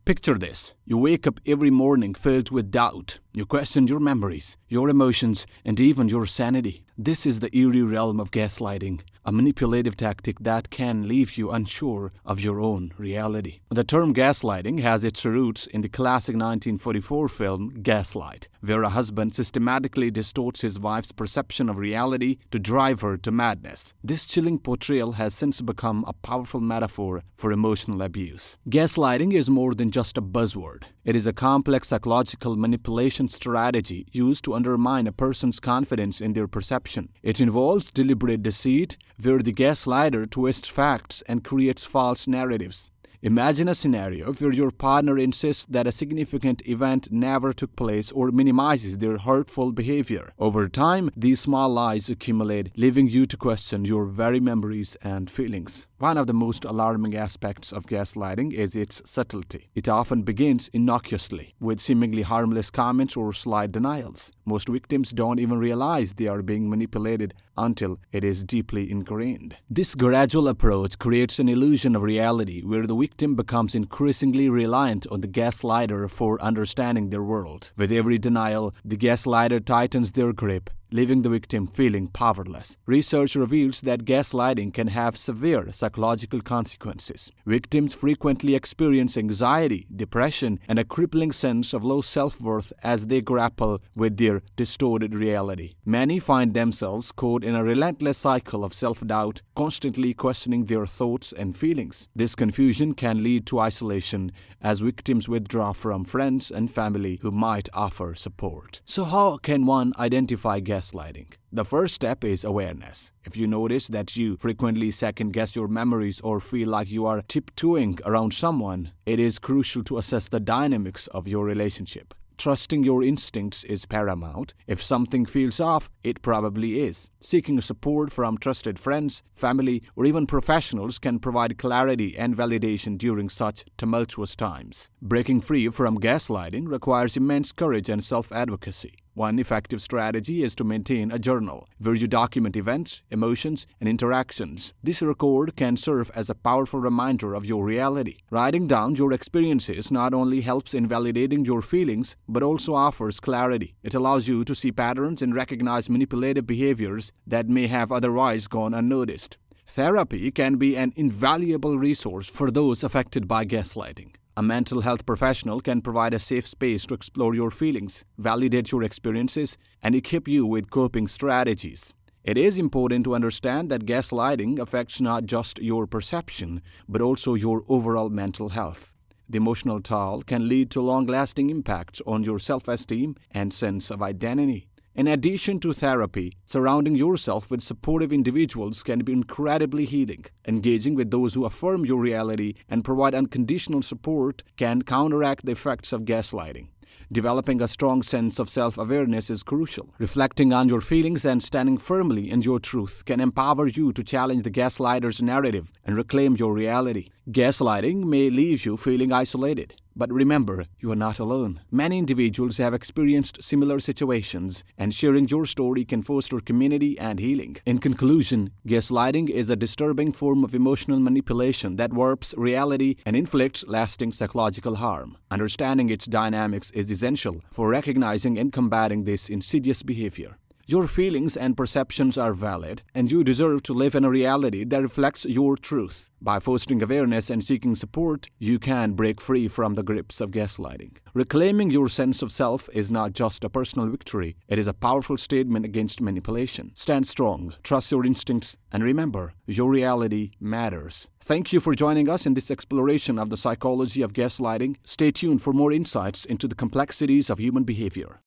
Picture this. You wake up every morning filled with doubt. You question your memories, your emotions, and even your sanity. This is the eerie realm of gaslighting, a manipulative tactic that can leave you unsure of your own reality. The term gaslighting has its roots in the classic 1944 film Gaslight, where a husband systematically distorts his wife's perception of reality to drive her to madness. This chilling portrayal has since become a powerful metaphor for emotional abuse. Gaslighting is more than just a buzzword. It is a complex psychological manipulation strategy used to undermine a person's confidence in their perception. It involves deliberate deceit, where the gaslighter twists facts and creates false narratives. Imagine a scenario where your partner insists that a significant event never took place or minimizes their hurtful behavior. Over time, these small lies accumulate, leaving you to question your very memories and feelings. One of the most alarming aspects of gaslighting is its subtlety. It often begins innocuously, with seemingly harmless comments or slight denials. Most victims don't even realize they are being manipulated until it is deeply ingrained. This gradual approach creates an illusion of reality where the victim becomes increasingly reliant on the gaslighter for understanding their world. With every denial, the gaslighter tightens their grip, leaving the victim feeling powerless. Research reveals that gaslighting can have severe psychological consequences. Victims frequently experience anxiety, depression, and a crippling sense of low self-worth as they grapple with their distorted reality. Many find themselves caught in a relentless cycle of self-doubt, constantly questioning their thoughts and feelings. This confusion can lead to isolation as victims withdraw from friends and family who might offer support. So how can one identify gaslighting? The first step is awareness. If you notice that you frequently second-guess your memories or feel like you are tiptoeing around someone, it is crucial to assess the dynamics of your relationship. Trusting your instincts is paramount. If something feels off, it probably is. Seeking support from trusted friends, family, or even professionals can provide clarity and validation during such tumultuous times. Breaking free from gaslighting requires immense courage and self-advocacy. One effective strategy is to maintain a journal where you document events, emotions, and interactions. This record can serve as a powerful reminder of your reality. Writing down your experiences not only helps in validating your feelings, but also offers clarity. It allows you to see patterns and recognize manipulative behaviors that may have otherwise gone unnoticed. Therapy can be an invaluable resource for those affected by gaslighting. A mental health professional can provide a safe space to explore your feelings, validate your experiences, and equip you with coping strategies. It is important to understand that gaslighting affects not just your perception, but also your overall mental health. The emotional toll can lead to long-lasting impacts on your self-esteem and sense of identity. In addition to therapy, surrounding yourself with supportive individuals can be incredibly healing. Engaging with those who affirm your reality and provide unconditional support can counteract the effects of gaslighting. Developing a strong sense of self-awareness is crucial. Reflecting on your feelings and standing firmly in your truth can empower you to challenge the gaslighter's narrative and reclaim your reality. Gaslighting may leave you feeling isolated, but remember, you are not alone. Many individuals have experienced similar situations, and sharing your story can foster community and healing. In conclusion, gaslighting is a disturbing form of emotional manipulation that warps reality and inflicts lasting psychological harm. Understanding its dynamics is essential for recognizing and combating this insidious behavior. Your feelings and perceptions are valid, and you deserve to live in a reality that reflects your truth. By fostering awareness and seeking support, you can break free from the grips of gaslighting. Reclaiming your sense of self is not just a personal victory, it is a powerful statement against manipulation. Stand strong, trust your instincts, and remember, your reality matters. Thank you for joining us in this exploration of the psychology of gaslighting. Stay tuned for more insights into the complexities of human behavior.